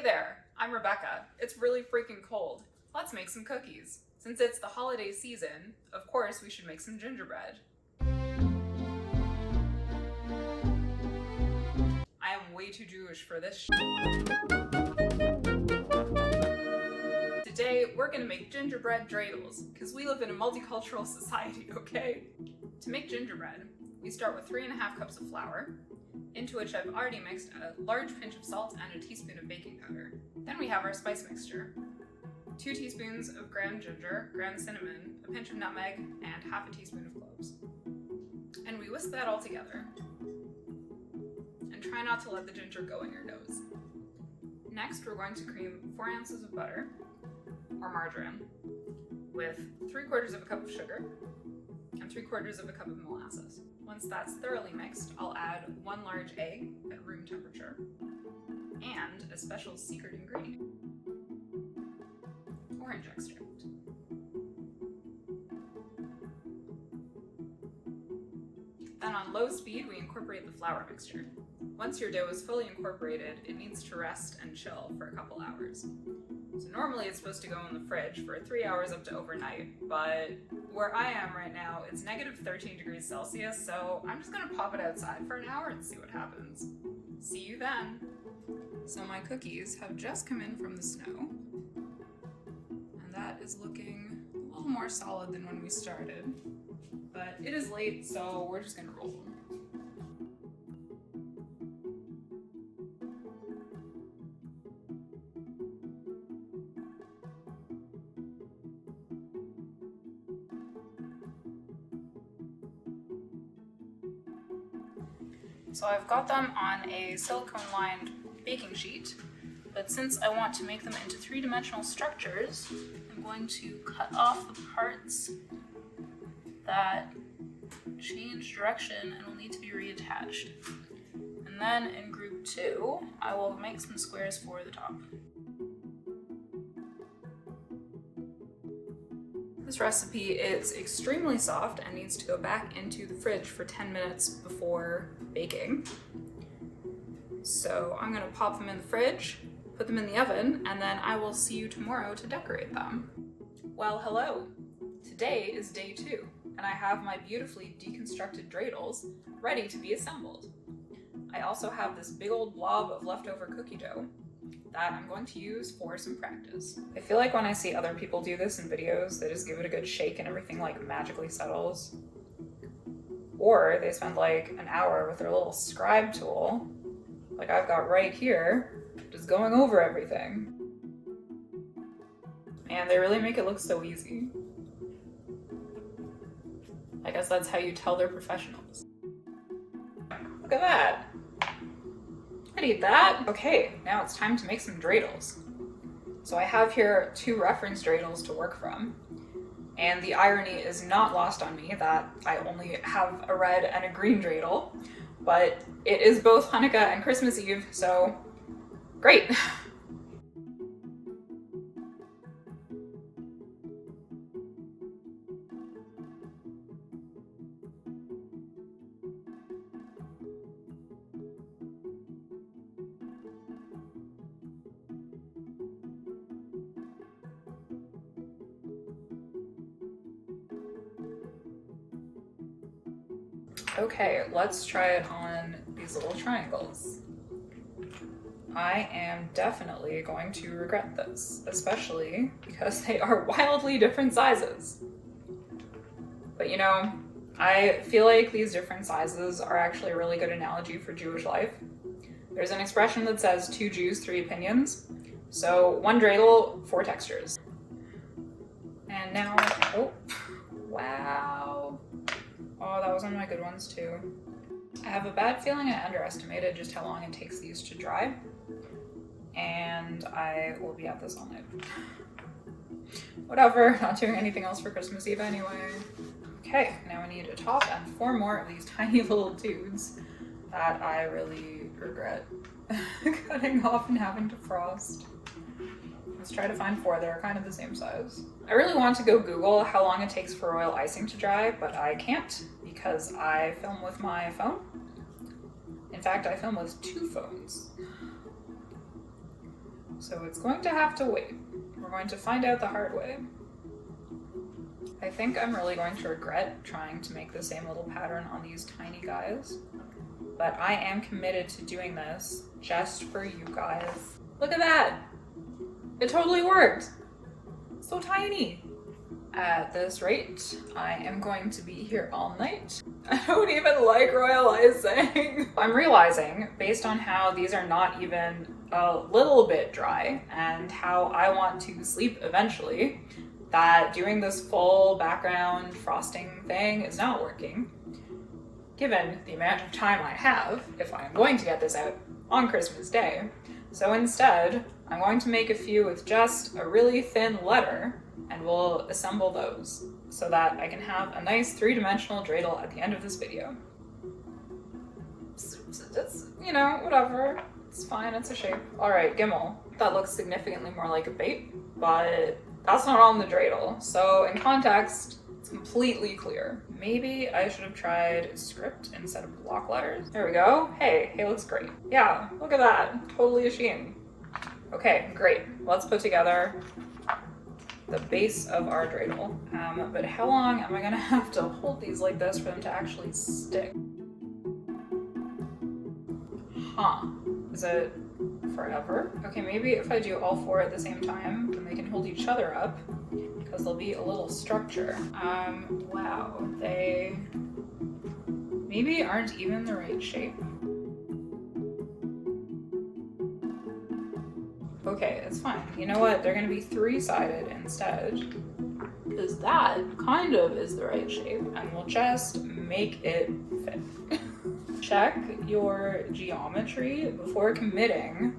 there, I'm Rebecca. It's really freaking cold. Let's make some cookies. Since it's the holiday season, of course we should make some gingerbread. I am way too Jewish for this Today, we're gonna make gingerbread dreidels, because we live in a multicultural society, okay? To make gingerbread, we start with 3.5 cups of flour, into which I've already mixed a large pinch of salt and a teaspoon of baking powder. Then we have our spice mixture. 2 teaspoons of ground ginger, ground cinnamon, a pinch of nutmeg, and half a teaspoon of cloves. And we whisk that all together. And try not to let the ginger go in your nose. Next, we're going to cream 4 ounces of butter, or margarine, with 3/4 of a cup of sugar, and 3/4 of a cup of molasses. Once that's thoroughly mixed, I'll add 1 large egg at room temperature, and a special secret ingredient, orange extract. Then on low speed, we incorporate the flour mixture. Once your dough is fully incorporated, it needs to rest and chill for a couple hours. So normally it's supposed to go in the fridge for 3 hours up to overnight, but where I am right now, it's negative 13 degrees Celsius, so I'm just gonna pop it outside for an hour and see what happens. See you then. So my cookies have just come in from the snow, and that is looking a little more solid than when we started, but it is late, so we're just gonna roll them. So I've got them on a silicone-lined baking sheet, but since I want to make them into 3-dimensional structures, I'm going to cut off the parts that change direction and will need to be reattached. And then in group 2, I will make some squares for the top. This recipe is extremely soft and needs to go back into the fridge for 10 minutes before baking. So I'm gonna pop them in the fridge, put them in the oven, and then I will see you tomorrow to decorate them. Well, hello. Today is day 2, and I have my beautifully deconstructed dreidels ready to be assembled. I also have this big old blob of leftover cookie dough that I'm going to use for some practice. I feel like when I see other people do this in videos, they just give it a good shake and everything like magically settles. Or they spend like an hour with their little scribe tool, like I've got right here, just going over everything. And they really make it look so easy. I guess that's how you tell they're professionals. Look at that. I'd eat that. Okay, now it's time to make some dreidels. So I have here 2 reference dreidels to work from. And the irony is not lost on me that I only have a red and a green dreidel, but it is both Hanukkah and Christmas Eve, so great. Okay, let's try it on these little triangles. I am definitely going to regret this, especially because they are wildly different sizes. But you know, I feel like these different sizes are actually a really good analogy for Jewish life. There's an expression that says 2 Jews, 3 opinions. So 1 dreidel, 4 textures. And now, oh, wow. Oh, that was one of my good ones too. I have a bad feeling I underestimated just how long it takes these to dry, and I will be at this all night. Whatever, not doing anything else for Christmas Eve anyway. Okay, now I need a top and 4 more of these tiny little dudes that I really regret cutting off and having to frost. Let's try to find 4 that are kind of the same size. I really want to go Google how long it takes for royal icing to dry, but I can't because I film with my phone. In fact, I film with 2 phones. So it's going to have to wait. We're going to find out the hard way. I think I'm really going to regret trying to make the same little pattern on these tiny guys, but I am committed to doing this just for you guys. Look at that! It totally worked! So tiny! At this rate, I am going to be here all night. I don't even like royalizing. I'm realizing, based on how these are not even a little bit dry and how I want to sleep eventually, that doing this full background frosting thing is not working, given the amount of time I have if I'm going to get this out on Christmas Day. So instead, I'm going to make a few with just a really thin letter, and we'll assemble those so that I can have a nice three-dimensional dreidel at the end of this video. It's, you know, whatever. It's fine, it's a shape. All right, Gimel. That looks significantly more like a bait, but that's not on the dreidel. So in context, it's completely clear. Maybe I should have tried script instead of block letters. There we go. Hey, looks great. Yeah, look at that. Totally a sheen. Okay, great. Let's put together the base of our dreidel. But how long am I gonna have to hold these like this for them to actually stick? Huh. Is it forever? Okay, maybe if I do all four at the same time, then they can hold each other up, because there'll be a little structure. Wow, they maybe aren't even the right shape. Okay, it's fine. You know what? They're gonna be three-sided instead, because that kind of is the right shape, and we'll just make it fit. Check your geometry before committing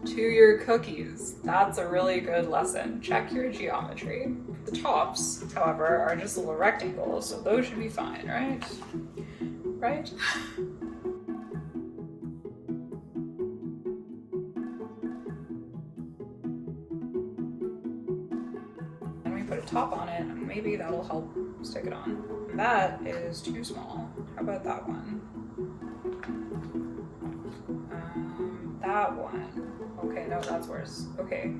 to your cookies. That's a really good lesson. Check your geometry. The tops, however, are just little rectangles, so those should be fine, right? Right? And we put a top on it, and maybe that'll help stick it on. That is too small. How about that one? That one. Okay, no, that's worse. Okay.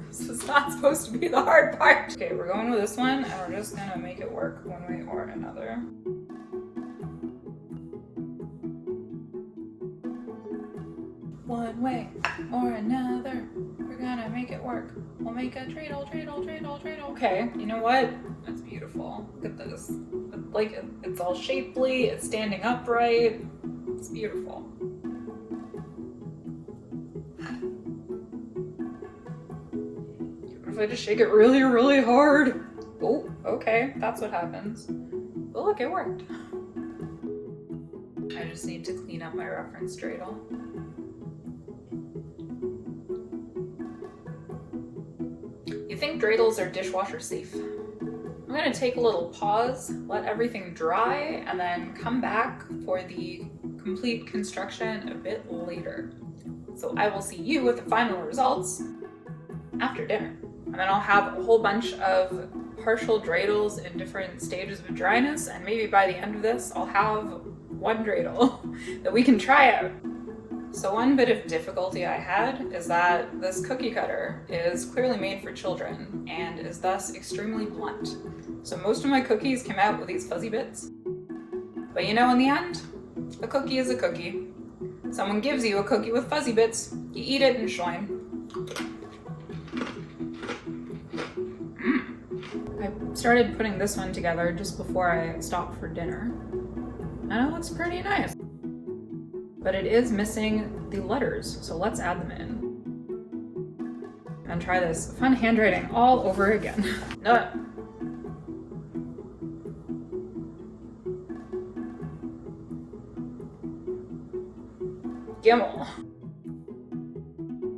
This is not supposed to be the hard part. Okay, we're going with this one, and we're just gonna make it work one way or another. One way or another, we're gonna make it work. We'll make a dreidel, dreidel, dreidel, dreidel. Okay, you know what? That's beautiful. Look at this. Like, it's all shapely, it's standing upright. It's beautiful. If I just shake it really, really hard. Oh, okay, that's what happens. But look, it worked. I just need to clean up my reference dreidel. You think dreidels are dishwasher safe? I'm gonna take a little pause, let everything dry, and then come back for the complete construction a bit later. So I will see you with the final results after dinner. And then I'll have a whole bunch of partial dreidels in different stages of dryness, and maybe by the end of this, I'll have one dreidel that we can try out. So one bit of difficulty I had is that this cookie cutter is clearly made for children and is thus extremely blunt. So most of my cookies came out with these fuzzy bits. But you know, in the end, a cookie is a cookie. Someone gives you a cookie with fuzzy bits, you eat it and shine. I started putting this one together just before I stopped for dinner, and it looks pretty nice. But it is missing the letters, so let's add them in. And try this fun handwriting all over again. No. Gimel.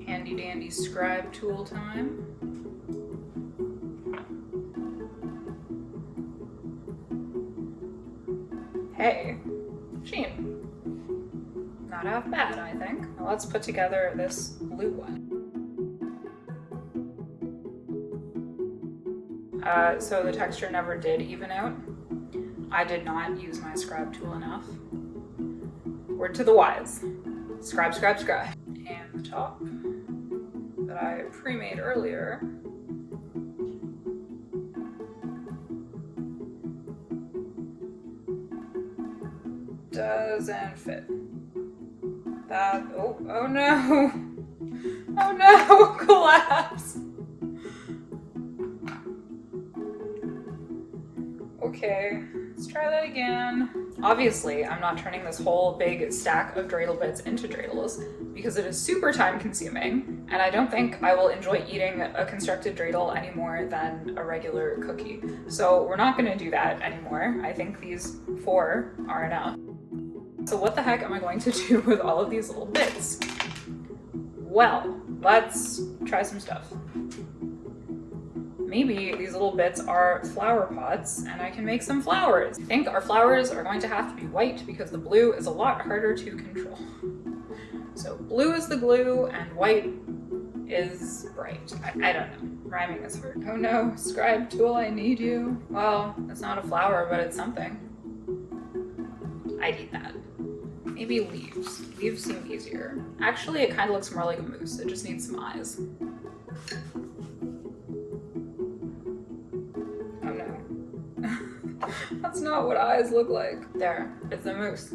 Handy dandy scribe tool time. Hey, sheen. Not half bad, I think. Now let's put together this blue one. So the texture never did even out. I did not use my scribe tool enough. Word to the wise. Scribe, scribe, scribe. the top that I pre-made earlier. Doesn't fit. That, oh no! Oh no, collapse! Okay, let's try that again. Obviously, I'm not turning this whole big stack of dreidel bits into dreidels because it is super time consuming, and I don't think I will enjoy eating a constructed dreidel any more than a regular cookie. So we're not gonna do that anymore. I think these 4 are enough. So what the heck am I going to do with all of these little bits? Well, let's try some stuff. Maybe these little bits are flower pots and I can make some flowers. I think our flowers are going to have to be white because the blue is a lot harder to control. So blue is the glue and white is bright. I don't know. Rhyming is hard. Oh no, scribe tool, I need you. Well, it's not a flower, but it's something. I'd eat that. Maybe leaves. Leaves seem easier. Actually, it kind of looks more like a moose. It just needs some eyes. Oh no. That's not what eyes look like. There, it's a moose.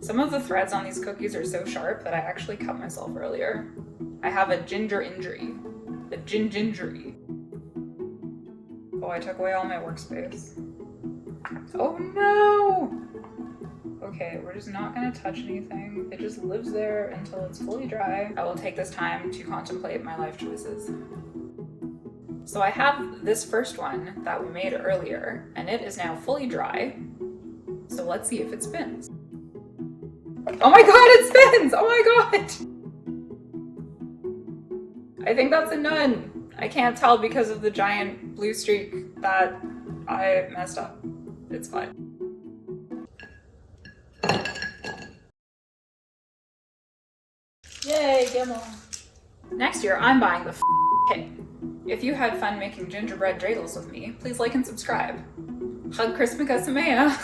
Some of the threads on these cookies are so sharp that I actually cut myself earlier. I have a ginger injury. A gingery. Oh, I took away all my workspace. Oh no! Okay, we're just not gonna touch anything. It just lives there until it's fully dry. I will take this time to contemplate my life choices. So I have this first one that we made earlier, and it is now fully dry. So let's see if it spins. Oh my god, it spins! Oh my god! I think that's a nun. I can't tell because of the giant blue streak that I messed up. It's fine. Yay, Gimmel. Next year, I'm buying the kit. If you had fun making gingerbread dreidels with me, please like and subscribe. Hug Chrismukkah Samaya.